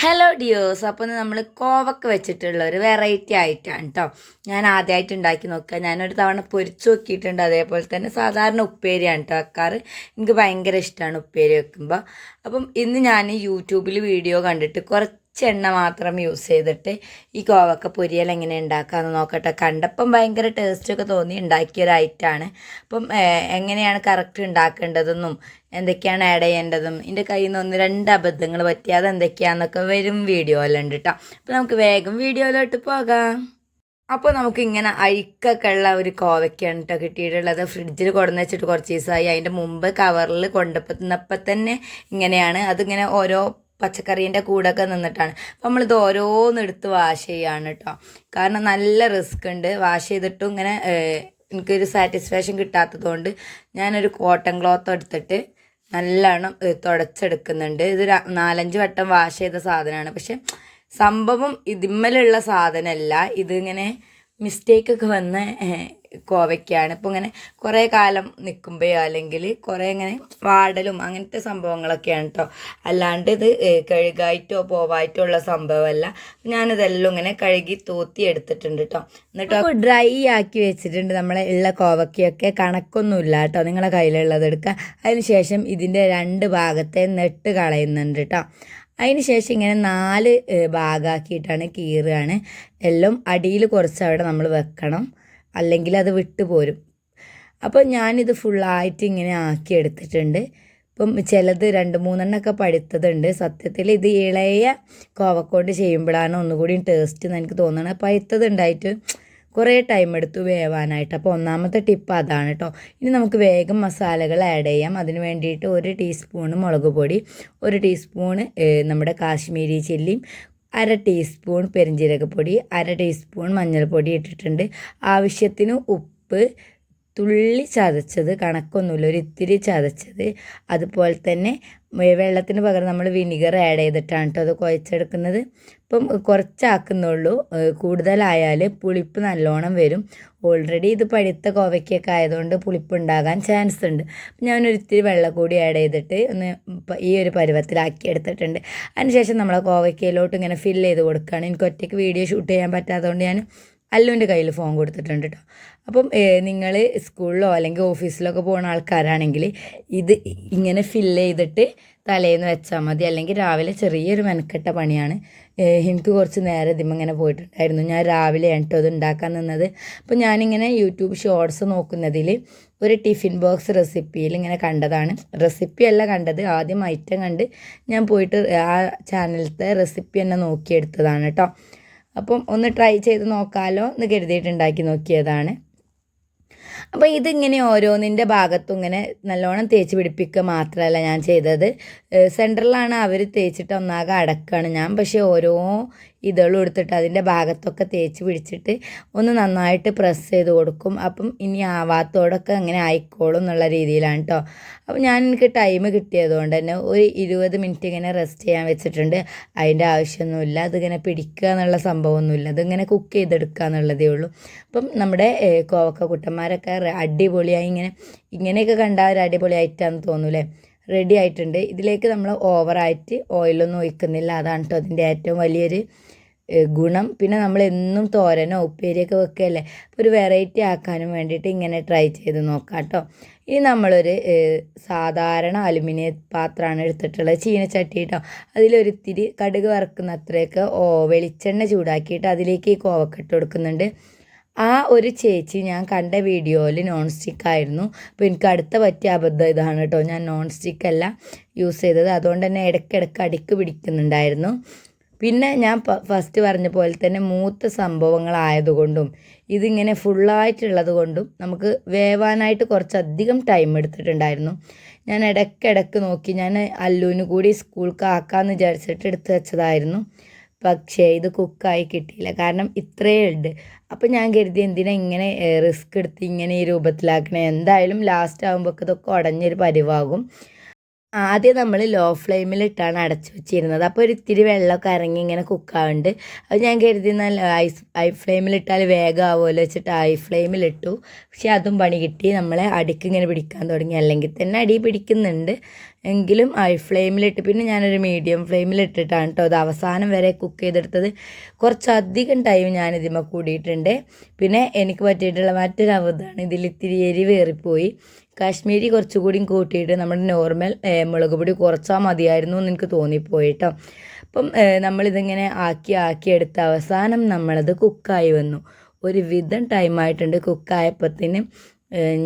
Hello dears. അപ്പോൾ നമ്മൾ കോവക്ക വെച്ചിട്ടുള്ള ഒരു വെറൈറ്റി ആയിട്ടാണ് കേട്ടോ ഞാൻ ആദ്യമായിട്ട് ഉണ്ടാക്കി നോക്കുക. ഞാനൊരു തവണ പൊരിച്ചു നോക്കിയിട്ടുണ്ട്. അതേപോലെ തന്നെ സാധാരണ ഉപ്പേരിയാണ് കേട്ടോ വെക്കാറ്. എനിക്ക് ഭയങ്കര ഇഷ്ടമാണ് ഉപ്പേരി വെക്കുമ്പോൾ. അപ്പം ഇന്ന് ഞാൻ യൂട്യൂബിൽ വീഡിയോ കണ്ടിട്ട് കുറച്ചെണ്ണ മാത്രം യൂസ് ചെയ്തിട്ട് ഈ കോവക്ക പൊരിയൽ എങ്ങനെ ഉണ്ടാക്കാമെന്ന് നോക്കട്ടെ. കണ്ടപ്പം ഭയങ്കര ടേസ്റ്റൊക്കെ തോന്നി ഉണ്ടാക്കിയൊരു ഐറ്റമാണ്. അപ്പം എങ്ങനെയാണ് കറക്റ്റ് ഉണ്ടാക്കേണ്ടതെന്നും എന്തൊക്കെയാണ് ആഡ് ചെയ്യേണ്ടതും എൻ്റെ കയ്യിൽ നിന്ന് ഒന്ന് രണ്ട് അബദ്ധങ്ങൾ പറ്റി അതെന്തൊക്കെയാണെന്നൊക്കെ വരും വീഡിയോയിലുണ്ട് കേട്ടോ. അപ്പോൾ നമുക്ക് വേഗം വീഡിയോയിലോട്ട് പോകാം. അപ്പോൾ നമുക്കിങ്ങനെ അഴുക്കൊക്കെ ഉള്ള ഒരു കോവയ്ക്കാണ് കേട്ടോ കിട്ടിയിട്ടുള്ളത്. ഫ്രിഡ്ജിൽ കൊണ്ടുവന്ന് വെച്ചിട്ട് കുറച്ച് ദിവസമായി. അതിൻ്റെ മുമ്പ് കവറിൽ കൊണ്ടുവന്നപ്പോൾ തന്നെ ഇങ്ങനെയാണ്. അതിങ്ങനെ ഓരോ പച്ചക്കറീൻ്റെ കൂടെയൊക്കെ നിന്നിട്ടാണ്. അപ്പോൾ നമ്മളിത് ഓരോന്നെടുത്ത് വാഷ് ചെയ്യുകയാണ് കേട്ടോ. കാരണം നല്ല റിസ്ക് ഉണ്ട്. വാഷ് ചെയ്തിട്ടും ഇങ്ങനെ എനിക്കൊരു സാറ്റിസ്ഫാക്ഷൻ കിട്ടാത്തതുകൊണ്ട് ഞാനൊരു കോട്ടൺ ക്ലോത്ത് എടുത്തിട്ട് നല്ലോണം തുടച്ചെടുക്കുന്നുണ്ട്. ഇത് 4-5 വട്ടം വാഷ് ചെയ്ത സാധനമാണ്. പക്ഷെ സംഭവം ഇതിന്മേലുള്ള സാധനമല്ല, ഇതിങ്ങനെ മിസ്റ്റേക്കൊക്കെ വന്ന കോവയ്ക്കാണ്. ഇപ്പോൾ ഇങ്ങനെ കുറേ കാലം നിൽക്കുമ്പോഴോ അല്ലെങ്കിൽ കുറേ ഇങ്ങനെ വാടലും അങ്ങനത്തെ സംഭവങ്ങളൊക്കെയാണ് കേട്ടോ. അല്ലാണ്ട് ഇത് കഴുകായിട്ടോ പോവായിട്ടോ ഉള്ള സംഭവമല്ല. ഞാനിതെല്ലാം ഇങ്ങനെ കഴുകി തൂത്തി എടുത്തിട്ടുണ്ട് കേട്ടോ. എന്നിട്ട് ഡ്രൈ ആക്കി വെച്ചിട്ടുണ്ട്. നമ്മളെ ഉള്ള കോവയ്ക്കൊക്കെ കണക്കൊന്നുമില്ല കേട്ടോ. നിങ്ങളെ കയ്യിലുള്ളത് എടുക്കുക. അതിന് ശേഷം ഇതിൻ്റെ 2 ഭാഗത്തെ നെട്ട് കളയുന്നുണ്ട് കേട്ടോ. അതിന് ശേഷം ഇങ്ങനെ 4 ഭാഗമാക്കിയിട്ടാണ് കീറുകയാണ്. എല്ലാം അടിയിൽ കുറച്ച് അവിടെ നമ്മൾ വെക്കണം, അല്ലെങ്കിൽ അത് വിട്ടു പോരും. അപ്പോൾ ഞാനിത് ഫുള്ളായിട്ട് ഇങ്ങനെ ആക്കി എടുത്തിട്ടുണ്ട്. ഇപ്പം ചിലത് 2-3 പഴുത്തതുണ്ട്. സത്യത്തിൽ ഇത് ഇളയ കോവക്കൊണ്ട് ചെയ്യുമ്പോഴാണ് ഒന്നുകൂടി ടേസ്റ്റ് എന്ന് എനിക്ക് തോന്നുന്നത്. പഴുത്തത് ഉണ്ടായിട്ട് കുറേ ടൈം എടുത്തു വേവാനായിട്ട്. അപ്പോൾ ഒന്നാമത്തെ ടിപ്പ് അതാണ് കേട്ടോ. ഇനി നമുക്ക് വേഗം മസാലകൾ ആഡ് ചെയ്യാം. അതിന് വേണ്ടിയിട്ട് 1 ടീസ്പൂണ് മുളക് പൊടി, 1 ടീസ്പൂണ് നമ്മുടെ കാശ്മീരി ചില്ലിയും, 1/2 ടീസ്പൂൺ പെരിഞ്ജീരകപ്പൊടി, 1/2 ടീസ്പൂൺ മഞ്ഞൾപ്പൊടി ഇട്ടിട്ടുണ്ട്. ആവശ്യത്തിന് ഉപ്പ്, തുള്ളി ചതച്ചത്, കണക്കൊന്നുമില്ല, ഒരു ഇത്തിരി ചതച്ചത്. അതുപോലെ തന്നെ വെള്ളത്തിന് പകരം നമ്മൾ വിനിഗർ ആഡ് ചെയ്തിട്ടാണ് കേട്ടോ അത് കുഴച്ചെടുക്കുന്നത്. ഇപ്പം കുറച്ചാക്കുന്നുള്ളൂ. കൂടുതലായാൽ പുളിപ്പ് നല്ലോണം വരും. ഓൾറെഡി ഇത് പഴുത്ത കോവയ്ക്കൊക്കെ ആയതുകൊണ്ട് പുളിപ്പ് ഉണ്ടാകാൻ ചാൻസ് ഉണ്ട്. ഞാനൊരു ഇത്തിരി വെള്ളം കൂടി ആഡ് ചെയ്തിട്ട് ഒന്ന് ഈ ഒരു പരുവത്തിലാക്കി എടുത്തിട്ടുണ്ട്. അതിനുശേഷം നമ്മളെ കോവയ്ക്കയിലോട്ട് ഇങ്ങനെ ഫില്ല് ചെയ്ത് കൊടുക്കുകയാണ്. എനിക്ക് ഒറ്റയ്ക്ക് വീഡിയോ ഷൂട്ട് ചെയ്യാൻ പറ്റാത്തതുകൊണ്ട് ഞാൻ അല്ലുവിൻ്റെ കയ്യിൽ ഫോൺ കൊടുത്തിട്ടുണ്ട് കേട്ടോ. അപ്പം നിങ്ങൾ സ്കൂളിലോ അല്ലെങ്കിൽ ഓഫീസിലൊക്കെ പോകുന്ന ആൾക്കാരാണെങ്കിൽ ഇത് ഇങ്ങനെ ഫില്ല് ചെയ്തിട്ട് തലേന്ന് വെച്ചാൽ മതി. അല്ലെങ്കിൽ രാവിലെ ചെറിയൊരു മെനക്കെട്ട പണിയാണ്. എനിക്ക് കുറച്ച് നേരം ഇതിമ്മ ഇങ്ങനെ പോയിട്ടുണ്ടായിരുന്നു. ഞാൻ രാവിലെ കേട്ടോ ഇത് ഉണ്ടാക്കാൻ നിന്നത്. അപ്പോൾ ഞാനിങ്ങനെ യൂട്യൂബ് ഷോർട്സ് നോക്കുന്നതിൽ ഒരു ടിഫിൻ ബോക്സ് റെസിപ്പിയിൽ ഇങ്ങനെ കണ്ടതാണ്. റെസിപ്പി അല്ല കണ്ടത്, ആദ്യം ഐറ്റം കണ്ട് ഞാൻ പോയിട്ട് ആ ചാനലത്തെ റെസിപ്പി തന്നെ നോക്കിയെടുത്തതാണ് കേട്ടോ. അപ്പം ഒന്ന് ട്രൈ ചെയ്ത് നോക്കാമല്ലോ എന്ന് കരുതിയിട്ട് ഉണ്ടാക്കി നോക്കിയതാണ്. അപ്പോൾ ഇതിങ്ങനെ ഓരോന്നിൻ്റെ ഭാഗത്തും ഇങ്ങനെ നല്ലോണം തേച്ച് പിടിപ്പിക്കുക മാത്രമല്ല ഞാൻ ചെയ്തത്. സെൻറ്ററിലാണ് അവർ തേച്ചിട്ട് ഒന്നാകെ അടക്കുകയാണ് ഞാൻ. പക്ഷേ ഓരോ ഇതളും എടുത്തിട്ട് അതിൻ്റെ ഭാഗത്തൊക്കെ തേച്ച് പിടിച്ചിട്ട് ഒന്ന് നന്നായിട്ട് പ്രസ് ചെയ്ത് കൊടുക്കും. അപ്പം ഇനി ആവാത്തോടൊക്കെ അങ്ങനെ ആയിക്കോളും എന്നുള്ള രീതിയിലാണ് കേട്ടോ. അപ്പോൾ എനിക്ക് ടൈം കിട്ടിയതുകൊണ്ട് തന്നെ ഒരു 20 മിനിറ്റ് ഇങ്ങനെ റെസ്റ്റ് ചെയ്യാൻ വെച്ചിട്ടുണ്ട്. അതിൻ്റെ ആവശ്യമൊന്നുമില്ല. അതിങ്ങനെ പിടിക്കുക എന്നുള്ള സംഭവമൊന്നുമില്ല. അതിങ്ങനെ കുക്ക് ചെയ്തെടുക്കുക എന്നുള്ളതേ ഉള്ളൂ. അപ്പം നമ്മുടെ കോവക്ക കുട്ടന്മാരൊക്കെ അടിപൊളിയായി ഇങ്ങനെയൊക്കെ കണ്ടാൽ ഒരു അടിപൊളിയായിട്ടാണെന്ന് തോന്നൂലേ. റെഡി ആയിട്ടുണ്ട്. ഇതിലേക്ക് നമ്മൾ ഓവറായിട്ട് ഓയിലൊന്നും ഒഴിക്കുന്നില്ല. അതാണ് കേട്ടോ അതിൻ്റെ ഏറ്റവും വലിയൊരു ഗുണം. പിന്നെ നമ്മൾ എന്നും തോരനോ ഉപ്പേരിയൊക്കെ വെക്കുകയല്ലേ. അപ്പോൾ ഒരു വെറൈറ്റി ആക്കാനും വേണ്ടിയിട്ട് ഇങ്ങനെ ട്രൈ ചെയ്ത് നോക്കാം കേട്ടോ. ഇനി നമ്മളൊരു സാധാരണ അലുമിനിയം പാത്രമാണ് എടുത്തിട്ടുള്ളത്, ചീനച്ചട്ടി കേട്ടോ. അതിലൊരിത്തിരി കടുക് വറുക്കുന്ന അത്രയൊക്കെ വെളിച്ചെണ്ണ ചൂടാക്കിയിട്ട് അതിലേക്ക് ഈ കോവക്ക ഇട്ട് കൊടുക്കുന്നുണ്ട്. ആ ഒരു ചേച്ചി ഞാൻ കണ്ട വീഡിയോയിൽ നോൺ സ്റ്റിക്ക് ആയിരുന്നു. അപ്പോൾ എനിക്ക് അടുത്ത പറ്റിയ അബദ്ധം ഇതാണ് കേട്ടോ. ഞാൻ നോൺ സ്റ്റിക്കല്ല യൂസ് ചെയ്തത്. അതുകൊണ്ട് തന്നെ ഇടയ്ക്കിടയ്ക്ക് അടിക്ക് പിടിക്കുന്നുണ്ടായിരുന്നു. പിന്നെ ഞാൻ ഫസ്റ്റ് പറഞ്ഞ പോലെ തന്നെ മൂത്ത സംഭവങ്ങളായതുകൊണ്ടും ഇതിങ്ങനെ ഫുള്ളായിട്ടുള്ളത് കൊണ്ടും നമുക്ക് വേവാനായിട്ട് കുറച്ചധികം ടൈം എടുത്തിട്ടുണ്ടായിരുന്നു. ഞാൻ ഇടയ്ക്കിടയ്ക്ക് നോക്കി. ഞാൻ അല്ലുവിന് കൂടി സ്കൂൾക്ക് ആക്കാമെന്ന് വിചാരിച്ചിട്ട് എടുത്ത് വെച്ചതായിരുന്നു. പക്ഷേ ഇത് കുക്കായി കിട്ടിയില്ല. കാരണം ഇത്രയേ ഉണ്ട്. അപ്പോൾ ഞാൻ കരുതി എന്തിനാ ഇങ്ങനെ റിസ്ക് എടുത്ത് ഇങ്ങനെ ഈ രൂപത്തിലാക്കണേ. എന്തായാലും ലാസ്റ്റ് ആകുമ്പോൾ ഇതൊക്കെ ഉടഞ്ഞൊരു പരിവാകും. ആദ്യം നമ്മൾ ലോ ഫ്ലെയിമിലിട്ടാണ് അടച്ചു വെച്ചിരുന്നത്. അപ്പോൾ ഒരു ഇത്തിരി വെള്ളമൊക്കെ ഇറങ്ങി ഇങ്ങനെ കുക്കാവുന്നുണ്ട്. അത് ഞാൻ കരുതി എന്നാൽ ഹൈ ഫ്ലെയിമിലിട്ടാൽ വേഗം ആവുമല്ലോ വെച്ചിട്ട് ഹൈ ഫ്ലെയിമിലിട്ടു. പക്ഷെ അതും പണി കിട്ടി. നമ്മളെ അടിക്ക് ഇങ്ങനെ പിടിക്കാൻ തുടങ്ങി. അല്ലെങ്കിൽ തന്നെ അടി പിടിക്കുന്നുണ്ട്. എങ്കിലും ഹൈ ഫ്ലെയിമിലിട്ട് പിന്നെ ഞാനൊരു മീഡിയം ഫ്ലെയിമിലിട്ടിട്ടാണ് കേട്ടോ അത് അവസാനം വരെ കുക്ക് ചെയ്തെടുത്തത്. കുറച്ചധികം ടൈം ഞാനിതിമ്മ കൂടിയിട്ടുണ്ട്. പിന്നെ എനിക്ക് പറ്റിയിട്ടുള്ള മറ്റൊരു അബദ്ധമാണ്, ഇതിൽ ഇത്തിരി എരിവ് ഏറിപ്പോയി. കാശ്മീരി കുറച്ചുകൂടിയും കൂട്ടിയിട്ട് നമ്മുടെ നോർമൽ മുളക് പൊടി കുറച്ചാൽ മതിയായിരുന്നു എന്ന് എനിക്ക് തോന്നിപ്പോയി കേട്ടോ. അപ്പം നമ്മളിതിങ്ങനെ ആക്കിയെടുത്ത അവസാനം നമ്മളത് കുക്കായി വന്നു. ഒരു വിധം ടൈമായിട്ടുണ്ട്. കുക്കായപ്പത്തിന്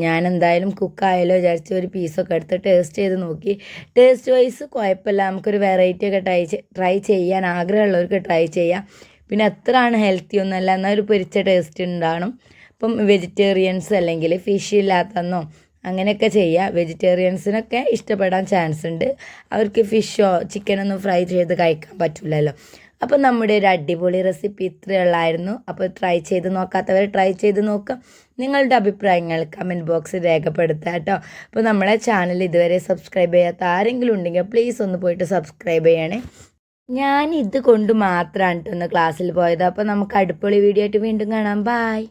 ഞാൻ എന്തായാലും കുക്കായാലോ വിചാരിച്ച് ഒരു പീസൊക്കെ എടുത്ത് ടേസ്റ്റ് ചെയ്ത് നോക്കി. ടേസ്റ്റ് വൈസ് കുഴപ്പമില്ല. നമുക്കൊരു വെറൈറ്റി ഒക്കെ ട്രൈ ചെയ്യാൻ ആഗ്രഹമുള്ളവർക്ക് ട്രൈ ചെയ്യാം. പിന്നെ അത്രയാണ് ഹെൽത്തി ഒന്നുമല്ല, എന്നാൽ ഒരു പൊരിച്ച ടേസ്റ്റ് ഉണ്ടാവണം. ഇപ്പം വെജിറ്റേറിയൻസ് അല്ലെങ്കിൽ ഫിഷ് ഇല്ലാത്തന്നോ അങ്ങനെയൊക്കെ ചെയ്യുക. വെജിറ്റേറിയൻസിനൊക്കെ ഇഷ്ടപ്പെടാൻ ചാൻസ് ഉണ്ട്. അവർക്ക് ഫിഷോ ചിക്കനൊന്നും ഫ്രൈ ചെയ്ത് കഴിക്കാൻ പറ്റില്ലല്ലോ. അപ്പോൾ നമ്മുടെ ഒരു അടിപൊളി റെസിപ്പി ഇത്രയുള്ളായിരുന്നു. അപ്പോൾ ട്രൈ ചെയ്ത് നോക്കാത്തവർ ട്രൈ ചെയ്ത് നോക്കാം. നിങ്ങളുടെ അഭിപ്രായങ്ങൾ കമൻറ്റ് ബോക്സിൽ രേഖപ്പെടുത്തുക കേട്ടോ. അപ്പോൾ നമ്മളെ ചാനൽ ഇതുവരെ സബ്സ്ക്രൈബ് ചെയ്യാത്ത ആരെങ്കിലും ഉണ്ടെങ്കിൽ പ്ലീസ് ഒന്ന് പോയിട്ട് സബ്സ്ക്രൈബ് ചെയ്യണേ. ഞാൻ ഇത് കൊണ്ട് മാത്രമാണ് കേട്ടോ ഒന്ന് ക്ലാസ്സിൽ പോയത്. അപ്പോൾ നമുക്ക് അടിപൊളി വീഡിയോ ആയിട്ട് വീണ്ടും കാണാം. ബായ്.